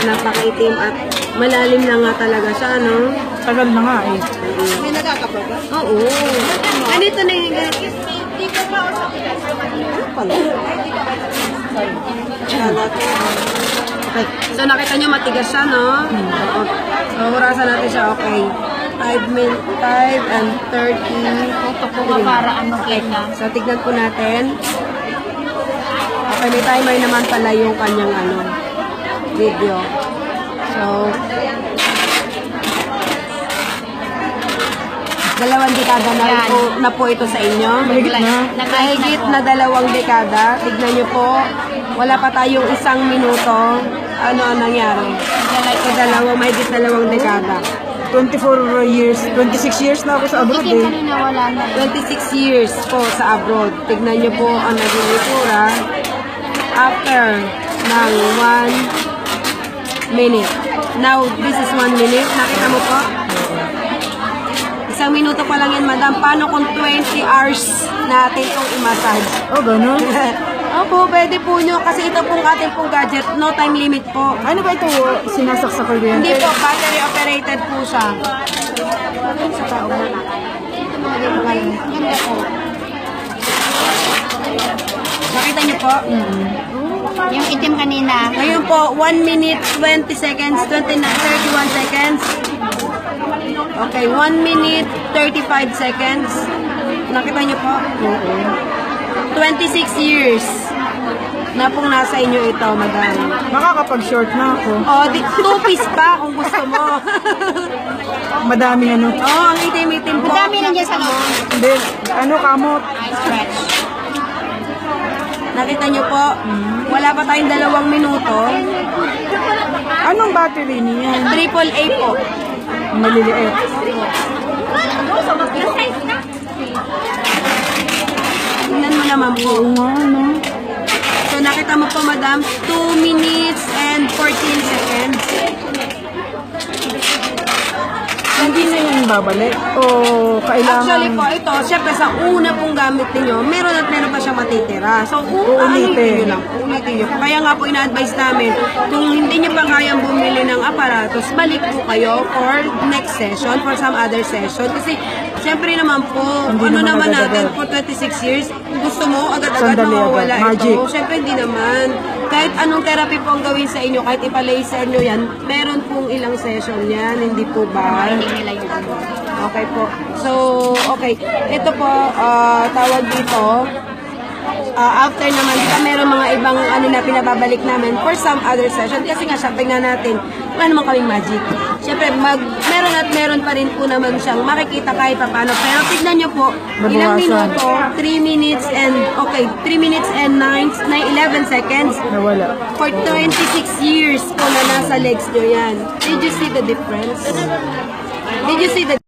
Napakaitim at malalim na nga talaga siya, no? Tagal na nga eh. May nagkakapag ba? Oo. Ganito na yung ganito. Okay. So, nakita nyo matigas siya, no? Oo. So, hurasan natin siya. Okay. 5 and 30. Ito po nga para ano kanya. So, tignan po natin. Okay, may timer naman pala yung kanyang video. So, 2 dekada na po ito sa inyo. Mahigit na. Mahigit na 2 dekada. Tignan nyo po, wala pa tayong 1 minuto. Ano ang nangyari? Mahigit 2 dekada. 24 years, 26 years na ako sa abroad Ikin eh. kanina wala na. 26 years po sa abroad. Tignan nyo po ang naging itsura after ng 1 minute. Now, this is 1 minute. Nakita mo po? 1 minuto pa lang yan, madam. Paano kung 20 hours natin itong i-massage? Oh, ganun? Opo, pwede po nyo. Kasi ito pong ating pong gadget, no time limit po. Ano ba ito? Sinasak sa kuryente? Hindi po, battery operated po siya. Sa taong Ganda po. Nakita nyo po? Yung itim kanina. Ngayon po, 1 minute, 20 seconds, 31 seconds. Okay, 1 minute, 35 seconds. Nakita nyo po? 26 years na pong nasa inyo ito, madam. Makakapag-short na ako. O, 2 piece pa kung gusto mo. Madaming ano. Oh, ang itim-itim po. Madami nandiyan sa loob. Hindi, ano kamot? Ice stretch. Nakita nyo po, wala pa tayong 2 minuto. Anong battery niyan? AAA po. Maliliit. Tingnan mo naman po. Oo nga, no? So, nakita mo po, madam, 2 minutes and 14 seconds. Hindi na yan babalik? O kailangan... Actually po, ito, syempre sa una pong gamit ninyo, meron at meron pa siyang matitira. So, Uulitin. Ulitin nyo. Kaya nga po, ina-advise namin, kung hindi nyo pa kayang bumili ng aparatos, balik po kayo for next session, for some other session. Kasi, syempre naman po, Hindi ano naman naman natin, agad-agad. for 26 years, gusto mo agad-agad Sandali mawawala agad. Magic. ito. Syempre, hindi naman. Kahit anong therapy po ang gawin sa inyo, kahit ipa-laser nyo yan, meron pong ilang session yan, hindi po ba? Hindi nila yung ano. Okay po. So, okay. Ito po, tawag dito, after naman, di ba meron mga ibang ano na pinababalik namin for some other session. Kasi nga, sabi nga natin, wala naman kaming magic. Siyempre, meron at meron pa rin po naman siyang makikita kahit pa paano. Pero tignan nyo po, ilang Mabawasan. minuto, 3 minutes and, okay, 3 minutes and 11 seconds. Nawala. For 26 years po na nasa legs nyo yan. Did you see the difference? Did you see the